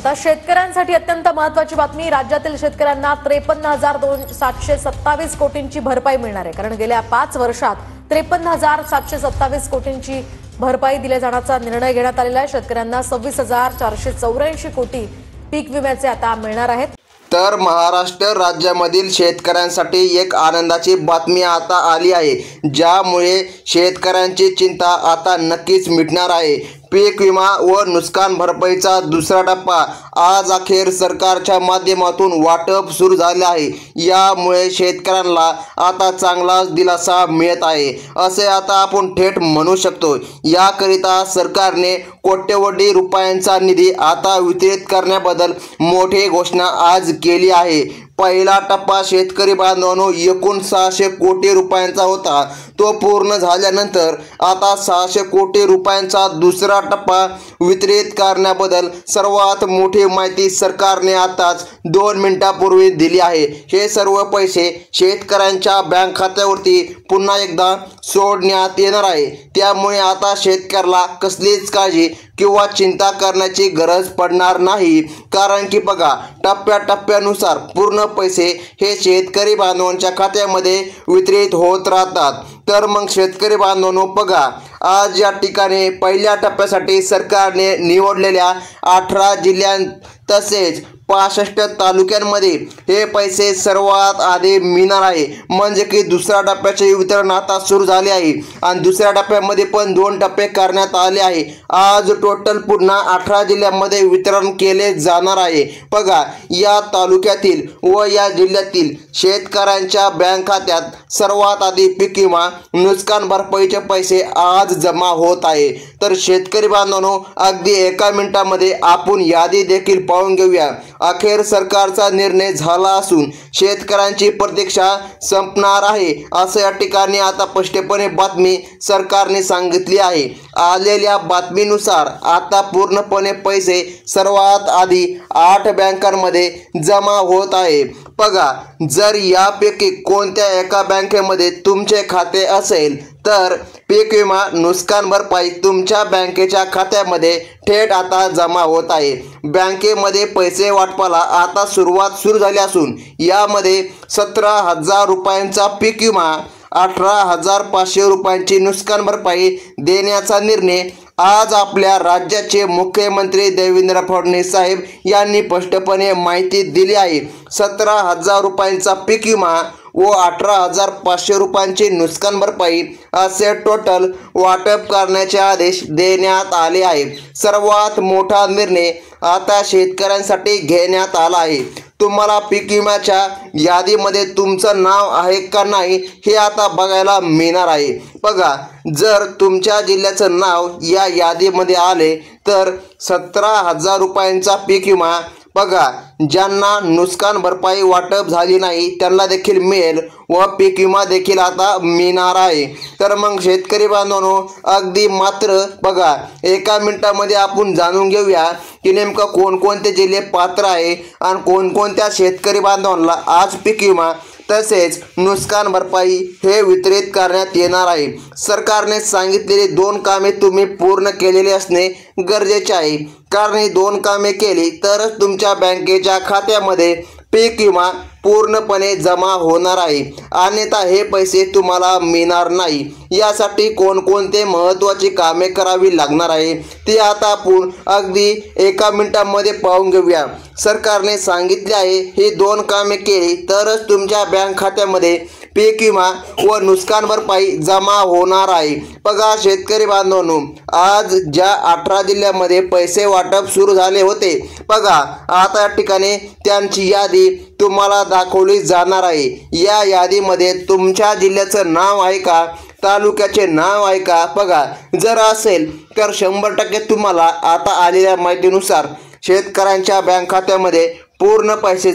आता शेतकऱ्यांसाठी अत्यंत महत्त्वाची बातमी। राज्यातील शेतकऱ्यांना 53,727 कोटींची भरपाई मिळणार आहे। कारण गेल्या 5 वर्षात 53,727 कोटींची भरपाई दिल्या जाण्याचा निर्णय घेण्यात आलेला आहे। शेतकऱ्यांना 26,484 कोटी पीक विम्याचे आता मिळणार आहेत। तर महाराष्ट्र राज्यामधील शेतकऱ्यांसाठी एक आनंदाची बातमी आता आली आहे, ज्यामुळे शेतकऱ्यांची चिंता आता नक्कीच मिटणार आहे। पीक विमा व नुकसान भरपाईचा दुसरा टप्पा आज अखेर सरकारच्या माध्यमातून वाटप सुरू झाले आहे। यामुळे शेतकऱ्यांना आता चांगला दिलासा मिळत आहे, असे आता आपण थेट म्हणू शकतो। याकरिता सरकारने कोट्यवधी रुपयांचा निधी आता वितरित करण्याबद्दल मोठी घोषणा आज केली आहे। पहिला टप्पा शेतकरी बांधवांनो एकूण 600 कोटी रुपयांचा होता, तो पूर्ण झाल्यानंतर आता 600 कोटी रुपयांचा दुसरा टप्पा वितरित करण्याबद्दल सर्वात मोठी माहिती सरकारने आताच 2 मिनिटांपूर्वी दिली आहे। हे सर्व पैसे शेतकऱ्यांच्या बँक खात्यावरती पुन्हा एकदा सोडण्यात येणार आहे। त्यामुळे आता शेतकऱ्याला कसलीच काळजी किंवा चिंता करण्याची गरज पडणार नाही। कारण की बघा, टप्प्याटप्प्यानुसार पूर्ण पैसे हे शेतकरी बांधवांच्या खात्यामध्ये वितरित होत राहतात। तर मग शेतकरी बांधवांनो बघा, आज या ठिकाणी पहिल्या टप्प्यासाठी सरकारने निवडलेल्या 18 जिल्ह्यां तसेच 65 तालुक्यांमध्ये हे पैसे सर्वात आधी मिळणार आहे। म्हणजे की दुसऱ्या टप्प्याचे वितरण आता सुरू झाले आहे आणि दुसऱ्या टप्प्यामध्ये पण 2 टप्पे करण्यात आले आहे। आज टोटल पुन्हा 18 जिल्ह्यांमध्ये वितरण केले जाणार आहे। बघा, या तालुक्यातील व या जिल्ह्यातील शेतकऱ्यांच्या बँक खात्यात सर्वात आधी पीक विमा नुकसान भरपाईचे पैसे आज जमा होत आहे। तर शेतकरी बांधवांनो अगदी एका मिनिटामध्ये आपण यादी देखील पाहून घेऊया। अखेर सरकारचा निर्णय झाला असून शेतकऱ्यांची प्रतीक्षा संपणार आहे, असं या ठिकाणी आता स्पष्टपणे बातमी सरकारने सांगितली आहे। आलेल्या बातमीनुसार आता पूर्णपणे पैसे सर्वात आधी 8 बँकांमध्ये जमा होत आहे। बघा, जर यापैकी कोणत्या एका बँकेमध्ये तुमचे खाते असेल तर पीक विमा नुकसान भरपाई तुमच्या बँकेच्या खात्यामध्ये थेट आता जमा होत आहे। बँकेमध्ये पैसे वाटपाला आता सुरू झाली असून यामध्ये 17,000 रुपयांचा पीक विमा, 18,500 रुपयांची नुकसान भरपाई देण्याचा निर्णय आज आपल्या राज्याचे मुख्यमंत्री देवेंद्र फडणवीस साहेब यांनी स्पष्टपणे माहिती दिली आहे। 17,000 रुपयांचा पीक विमा व 18,500 रुपयांची नुकसान भरपाई असे टोटल वाटप करण्याचे आदेश देण्यात आले आहे। सर्वात मोठा निर्णय आता शेतकऱ्यांसाठी घेण्यात आला आहे। तुम्हाला पीक विम्याच्या यादीमध्ये तुमचं नाव आहे का नाही हे आता बघायला मिळणार आहे। बघा, जर तुमच्या जिल्ह्याचं नाव या यादीमध्ये आले तर 17,000 रुपयांचा पीक विमा बघा, ज्यांना नुकसान भरपाई वाटप झाली नाही त्यांना देखील मिळेल व पीक विमा देखील आता मिळणार आहे। तर मग शेतकरी बांधवांनो अगदी मात्र बघा, एका मिनिटामध्ये आपण जाणून घेऊया की नेमकं कोणकोणते जिल्हे पात्र आहे आणि कोणकोणत्या शेतकरी बांधवांना आज पीक विमा तसेच नुकसान भरपाई हे वितरित करण्यात येणार आहे। सरकारने सांगितलेली 2 कामे तुम्ही पूर्ण केलेली असणे गरजेचे आहे। कारण ही 2 कामे केली तरच तुमच्या बँकेच्या खात्यामध्ये पीक विमा पूर्णपणे जमा होणार आहे, अन्यथा हे पैसे तुम्हाला मिळणार नाही। यासाठी कोणकोणते महत्त्वाची कामे करावी लागणार आहे ते आता आपण अगदी एका मिनिटामध्ये पाहून घेऊया। सरकारने सांगितले आहे ही 2 कामे केली तरच तुमच्या बँक खात्यामध्ये पीक विमा व नुकसान भरपाई जमा होणार आहे। बघा शेतकरी बांधवांनो, आज ज्या 18 जिल्ह्यामध्ये पैसे वाटप सुरू झाले होते बघा, आता या ठिकाणी त्यांची यादी तुम्हाला दाखवली जाणार आहे। या यादीमध्ये तुमच्या जिल्ह्याचं नाव आहे का, तालुक्याचे नाव आहे का? बघा, जर असेल तर 100% तुम्हाला आता आलेल्या माहितीनुसार शेतकऱ्यांच्या बँक खात्यामध्ये पूर्ण पैसे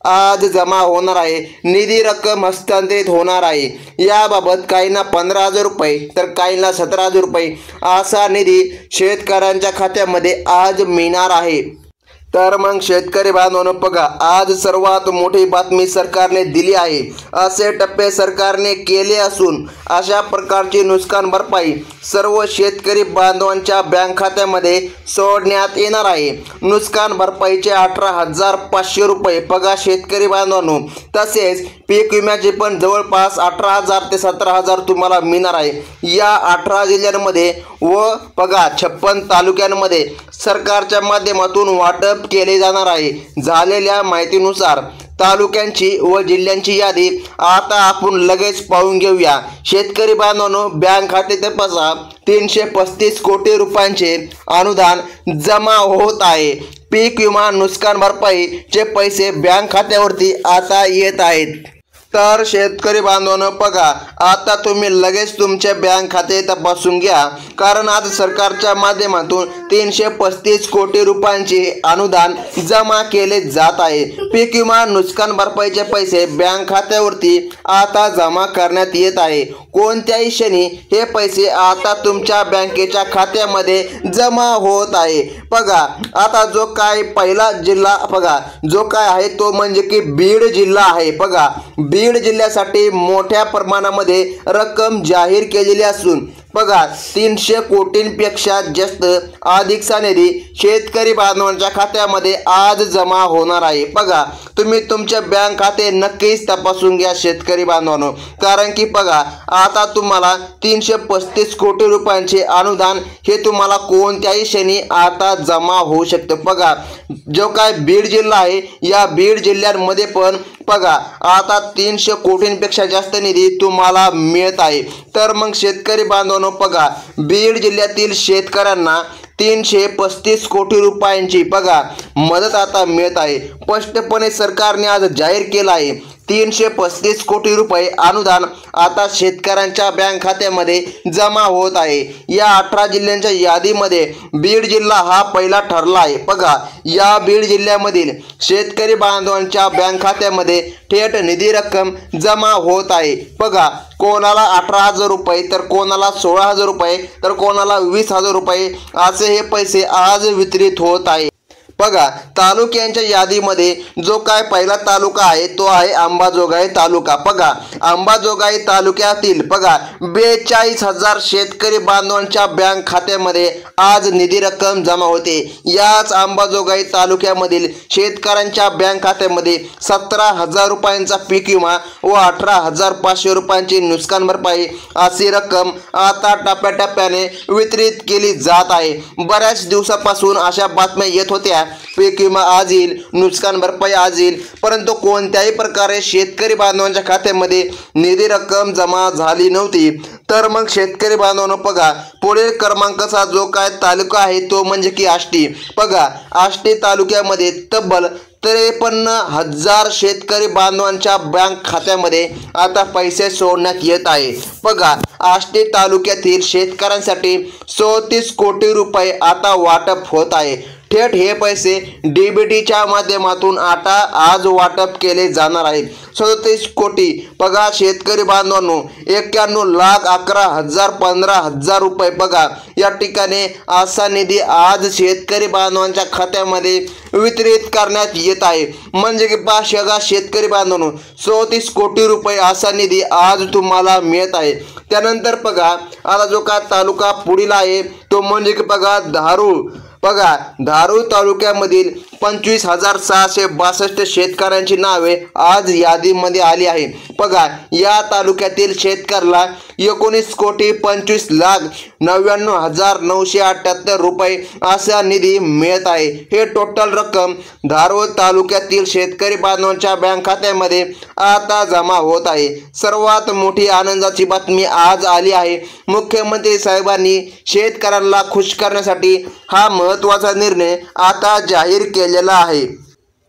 आज जमा होणार आहे। निधी रक्कम हस्तांतरित होणार आहे। याबाबत काहींना 15,000 रुपये तर काहींना 17,000 रुपये असा निधी शेतकऱ्यांच्या खात्यामध्ये आज मिळणार आहे। तर मग शेतकरी बांधवांनो बघा, आज सर्वात मोठी बातमी सरकारने दिली आहे. असे टप्पे सरकारने केले असून अशा प्रकारची नुकसान भरपाई सर्व शेतकरी बांधवांच्या बँक खात्यामध्ये सोडण्यात येणार आहे. नुकसान भरपाईचे 18,500 रुपये बघा शेतकरी बांधवांनो. तसेच पीक विम्याचे पण जवळपास 18,000 ते 17,000 तुम्हाला मिळणार आहे. या 18 जिल्ह्यांमध्ये व बघा 56 तालुक्यांमध्ये सरकारच्या माध्यमातून वाटप केले जाणार आहे. झालेल्या माहितीनुसार तालुक्यांची व जिल्ह्यांची यादी आता आपण लगेच पाहून घेऊया. शेतकरी बांधवांनो, बँक खाते तपासा. 335 कोटी रुपयांचे अनुदान जमा होत आहे. पीक विमा नुकसान भरपाईचे पैसे बँक खात्यावरती आता येत आहेत. तर शेतकरी बांधवांनो बघा, आता तुम्ही लगेच तुमचे बँक खाते तपासून घ्या, कारण आज सरकारच्या माध्यमातून 335 कोटी रुपयांचे अनुदान जमा केले जात आहे. पीक विमा नुकसान भरपाईचे पैसे बँक खात्यावरती आता जमा करण्यात येत आहे. कोणत्याही क्षणी हे पैसे आता तुमच्या बँकेच्या खात्यामध्ये जमा होत आहे. बघा, आता जो काय पहिला जिल्हा बघा जो काय आहे तो म्हणजे की बीड जिल्हा आहे. बघा, बीड जिल्ह्यासाठी मोठ्या प्रमाणामध्ये रक्कम जाहीर केलेली असून बघा 300 कोटींपेक्षा जास्त अधिकचा निधी शेतकरी बांधवांच्या खात्यामध्ये आज जमा होणार आहे. बघा, तुम्ही तुमचे बँक खाते नक्कीच तपासून घ्या शेतकरी बांधवांनो, कारण की बघा आता तुम्हाला 335 कोटी रुपयांचे अनुदान हे तुम्हाला कोणत्याही क्षणी आता जमा होऊ शकतं. बघा, जो काय बीड जिल्हा आहे या बीड जिल्ह्यांमध्ये पण बघा आता 300 कोटींपेक्षा जास्त निधी तुम्हाला मिळत आहे. तर मग शेतकरी बांधवांनो बघा, बीड जिल्ह्यातील शेतकऱ्यांना 335 कोटी रुपयांची बघा मदत आता मिळत आहे. स्पष्टपणे सरकारने आज जाहीर केलं आहे 335 कोटी रुपये अनुदान आता शेतकऱ्यांच्या बँक खात्यामध्ये जमा होत आहे. या 18 जिल्ह्यांच्या यादीमध्ये बीड जिल्हा हा पहिला ठरला आहे. बघा, या बीड जिल्ह्यामधील शेतकरी बांधवांच्या बँक खात्यामध्ये थेट निधी रक्कम जमा होत आहे. बघा, कोणाला 18,000 रुपये, तर कोणाला 16,000 रुपये, तर कोणाला 20,000 रुपये असे हे पैसे आज वितरित होत आहे. बघा, तालुक्यांच्या यादीमध्ये जो काय पहिला तालुका आहे तो आहे अंबाजोगाई तालुका. बघा, अंबाजोगाई तालुक्यातील बघा 42,000 शेतकरी बांधवांच्या बँक खात्यामध्ये आज निधी रक्कम जमा होते. याच अंबाजोगाई तालुक्यामधील शेतकऱ्यांच्या बँक खात्यामध्ये 17,000 रुपयांचा पीक विमा व 18,500 रुपयांची नुकसान भरपाई अशी रक्कम आता टप्प्याटप्प्याने वितरित केली जात आहे. बऱ्याच दिवसापासून अशा बातम्या येत होत्या पीक विमा आज येईल, नुकसान भरपाई आज येईल, परंतु कोणत्याही प्रकारे शेतकरी बांधवांच्या खात्यामध्ये निधी रक्कम जमा झाली नव्हती. तर मग शेतकरी बांधवांनो बघा, पुढील क्रमांकाचा जो काय तालुका आहे तो म्हणजे की आष्टी. बघा, आष्टी तालुक्यामध्ये तब्बल 53,000 शेतकरी बांधवांच्या बँक खात्यामध्ये आता पैसे सोडण्यात येत आहे. बघा, आष्टी तालुक्यातील शेतकऱ्यांसाठी 34 कोटी रुपये आता वाटप होत आहे. थेट हे पैसे डीबीटीच्या माध्यमातून आता आज वाटप केले जाणार आहे. 37 कोटी बघा शेतकरी बांधवांनो, 91,11,000 15,000 रुपये बघा या ठिकाणी असा निधी आज शेतकरी बांधवांच्या खात्यामध्ये वितरित करण्यात येत आहे. म्हणजे की बघा शेतकरी बांधवांनो, 34 कोटी रुपये असा निधी आज तुम्हाला मिळत आहे. त्यानंतर बघा आता जो का तालुका पुढील आहे तो म्हणजे की बघा धारूर. बघा, धारूर तालुक्यामधील 25,662 शेतकऱ्यांची नावे आज यादीमध्ये आली आहे. बघा, या तालुक्यातील शेतकऱ्याला 19,25,99,978 रुपये असा निधी मिळत आहे. हे टोटल रक्कम धारूर तालुक्यातील शेतकरी बांधवांच्या बँक खात्यामध्ये आता जमा होत आहे. सर्वात मोठी आनंदाची बातमी आज आली आहे. मुख्यमंत्री साहेबांनी शेतकऱ्यांना खुश करण्यासाठी हा महत्त्वाचा निर्णय आता जाहीर केलेला आहे.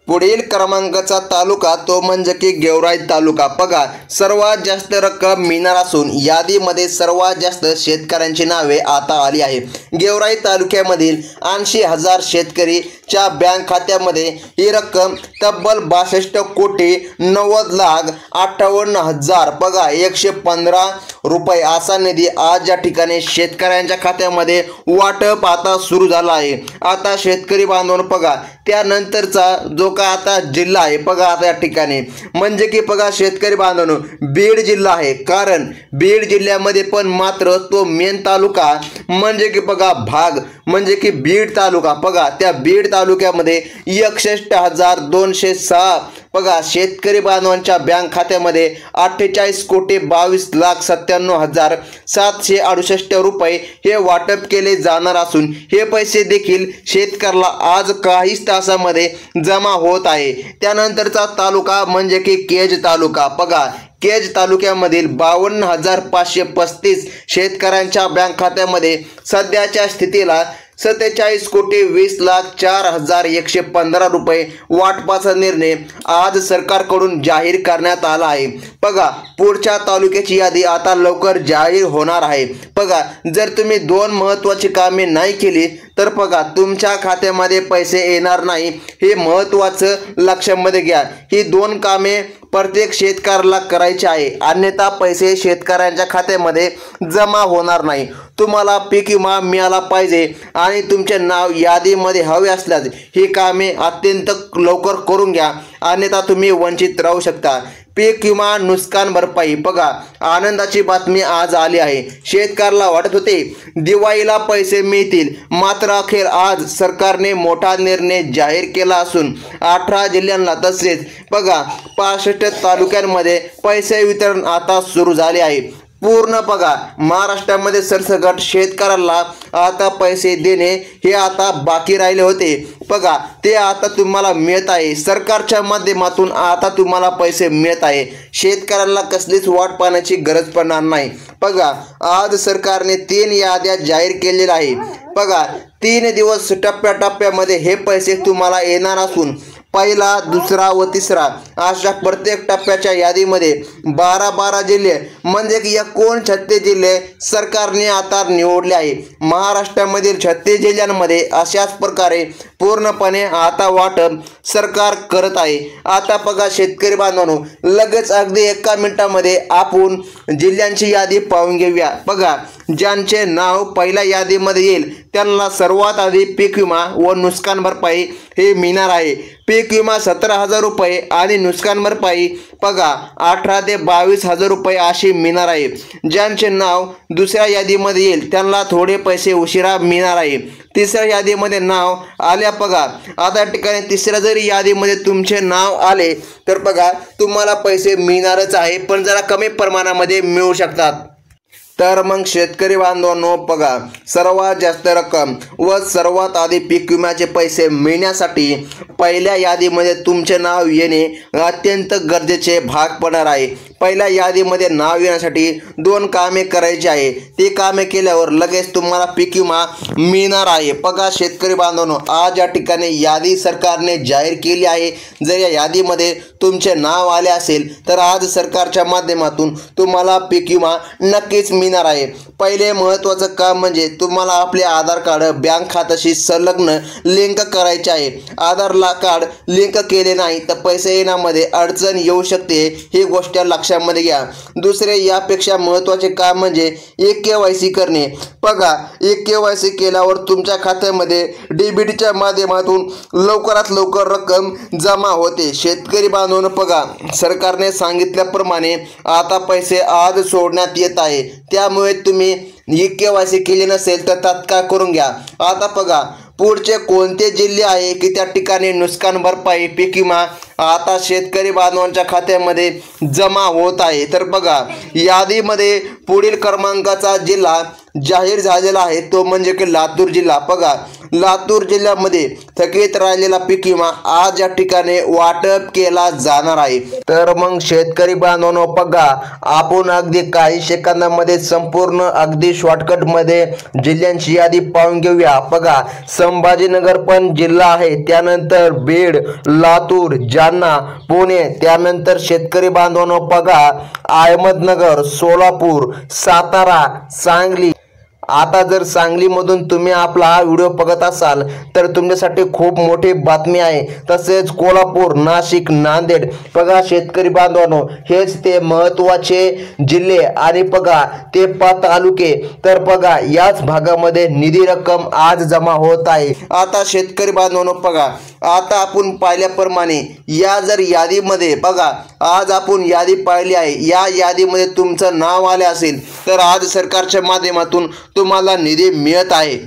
पुढील क्रमांकाचा तालुका तो म्हणजे की गेवराई तालुका. बघा, सर्वात जास्त रक्कम मिळणार असून यादीमध्ये सर्वात जास्त शेतकऱ्यांची नावे आता आली आहे. गेवराई तालुक्यामधील 80,000 शेतकरीच्या बँक खात्यामध्ये ही रक्कम तब्बल 62 कोटी 90,58,000 बघा 115 रुपये असा निधी आज या ठिकाणी शेतकऱ्यांच्या खात्यामध्ये वाटप आता सुरू झाला आहे। आता शेतकरी बांधवांनो बघा, त्यानंतरचा जो का आता जिल्हा आहे बघा, आता या ठिकाणी म्हणजे की बघा शेतकरी बांधवांनो बीड जिल्हा आहे। कारण बीड जिल्ह्यामध्ये पण मात्र तो मेन तालुका म्हणजे की बघा भाग म्हणजे की बीड तालुका बघा, त्या बीड तालुक्यामध्ये 61,206 बघा शेतकरी बांधवांच्या बँक खात्यामध्ये 48,92,97,768 रुपये हे वाटप केले जाणार असून हे पैसे देखील शेतकऱ्याला आज काहीच तासामध्ये जमा होत आहे। त्यानंतरचा तालुका म्हणजे की केज तालुका बघा, केज तालुक्यामधील 52,535 शेतकऱ्यांच्या बँक खात्यामध्ये सध्याच्या स्थितीला 47,20,04,115 रुपये वाटपाचा निर्णय आज सरकारकडून जाहीर करण्यात आला आहे। बघा पुढच्या तालुक्याची यादी आता लवकर जाहीर होणार आहे। बघा जर तुम्ही दोन महत्त्वाची कामे नाही केली तर बघा तुमच्या खात्यामध्ये पैसे येणार नाही, हे महत्त्वाचं लक्षामध्ये घ्या। ही दोन कामे प्रत्येक शेतकऱ्याला करायचे आहे, अन्यथा पैसे शेतकऱ्यांच्या खात्यामध्ये जमा होणार नाही। तुम्हाला पीक विमा मिळाला पाहिजे आणि तुमचे नाव यादीमध्ये हवे असल्यास ही कामे अत्यंत लवकर करून घ्या, अन्यथा तुम्ही वंचित राहू शकता। पीक विमा नुकसान भरपाई बघा, आनंदाची बातमी आज आली आहे। शेतकऱ्याला वाटत होते दिवाळीला पैसे मिळतील, मात्र अखेर आज सरकारने मोठा निर्णय जाहीर केला असून 18 जिल्ह्यांना तसेच बघा 65 तालुक्यांमध्ये पैसे वितरण आता सुरू झाले आहे। पूर्ण बघा महाराष्ट्रामध्ये सरसकट शेतकऱ्याला आता पैसे देणे हे आता बाकी राहिले होते बघा, ते आता तुम्हाला मिळत आहे। सरकारच्या माध्यमातून आता तुम्हाला पैसे मिळत आहे, शेतकऱ्याला कसलीच वाट पाहण्याची गरज पडणार नाही। बघा आज सरकारने 3 याद्या जाहीर केलेल्या आहे बघा, 3 दिवस टप्प्याटप्प्यामध्ये हे पैसे तुम्हाला येणार असून पहिला, दुसरा व तिसरा अशा प्रत्येक टप्प्याच्या यादीमध्ये 12 जिल्हे म्हणजे की 39 जिल्हे सरकारने आता निवडले आहे। महाराष्ट्रामधील 36 जिल्ह्यांमध्ये अशाच प्रकारे पूर्णपणे आता वाटप सरकार करत आहे। आता बघा शेतकरी बांधवांनो लगेच अगदी 1 मिनिटामध्ये आपण जिल्ह्यांची यादी पाहून घेऊया। बघा ज्यांचे नाव पहिल्या यादीमध्ये येईल त्यांना सर्वात आधी पीक विमा व नुकसान भरपाई हे मिळणार आहे। पीक विमा 17,000 रुपये आणि नुकसान भरपाई बघा 18,000 ते 22,000 रुपये अशी मिळणार आहे। ज्यांचे नाव दुसऱ्या यादीमध्ये येईल त्यांना थोडे पैसे उशिरा मिळणार आहे। तिसऱ्या यादीमध्ये नाव आल्या बघा, आता ठिकाणी तिसऱ्या जरी यादीमध्ये तुमचे नाव आले तर बघा तुम्हाला पैसे मिळणारच आहे, पण जरा कमी प्रमाणामध्ये मिळू शकतात। तर मग शेतकरी बांधवांनो बघा सर्वात जास्त रक्कम व सर्वात आधी पीक विम्याचे पैसे मिळण्यासाठी पहिल्या यादीमध्ये तुमचे नाव येणे अत्यंत गरजेचे भाग पडणार आहे। पहिल्या यादीमध्ये नाव येण्यासाठी 2 कामे करायची आहे, ती कामे केल्यावर लगेच तुम्हाला पीक विमा मिळणार आहे। बघा शेतकरी बांधवांनो आज या ठिकाणी यादी सरकारने जाहीर केली आहे। जर या यादीमध्ये तुमचे नाव आले असेल तर आज सरकारच्या माध्यमातून तुम्हाला पीक विमा नक्कीच मिळणार आहे। पहिले महत्त्वाचं काम म्हणजे तुम्हाला आपले आधार कार्ड बँक खात्याशी संलग्न लिंक करायचे आहे। आधार कार्ड लिंक केले नाही तर पैसे येण्यामध्ये अडचण येऊ शकते, ही गोष्ट लक्षामध्ये घ्या। दुसरे यापेक्षा महत्त्वाचे काम म्हणजे KYC करणे। बघा KYC केल्यावर तुमच्या खात्यामध्ये डीबीटीच्या माध्यमातून लवकरात लवकर रक्कम जमा होते। शेतकरी बांधवांनो बघा सरकारने सांगितल्याप्रमाणे आता पैसे आज सोडण्यात येत आहे, त्यामुळे तुम्ही KYC केले नसेल तर तात्काळ करून घ्या। आता बघा पुढचे कोणते जिल्हे आहे की त्या ठिकाणी नुकसान भरपाई पीक विमा आता शेतकरी बांधवांच्या खात्यामध्ये जमा होत आहे। तर बघा यादीमध्ये पुढील क्रमांकाचा जिल्हा जाहीर झालेला आहे तो म्हणजे की लातूर जिल्हा। बघा लातूर जिल्ह्यामध्ये थकीत राहिलेला पीक विमा आज या ठिकाणी वाटप केला जाणार आहे। तर मग शेतकरी बांधवांनो बघा आपण अगदी काही सेकंदामध्ये संपूर्ण अगदी शॉर्टकट मध्ये जिल्ह्यांची यादी पाहून घेऊया। बघा संभाजीनगर पण जिल्हा आहे, त्यानंतर बीड, लातूर, जालना, पुणे, त्यानंतर शेतकरी बांधवांनो बघा अहमदनगर, सोलापूर, सातारा, सांगली आता जर सांगलीमधून तुम्ही आपला हा व्हिडिओ बघत असाल तर तुमच्यासाठी खूप मोठी बातमी आहे। तसेच कोल्हापूर, नाशिक, नांदेड बघा शेतकरी बांधवांनो, हेच ते महत्त्वाचे जिल्हे आणि बघा ते 5 तालुके। तर बघा याच भागामध्ये निधी रक्कम आज जमा होत आहे। आता शेतकरी बांधवांनो बघा, आता आपण पाहिल्याप्रमाणे या जर यादीमध्ये बघा, आज आपण यादी पाहिली आहे, या यादीमध्ये तुमचं नाव आले असेल तर आज सरकारच्या माध्यमातून तुम्हाला निधी मिळत आहे।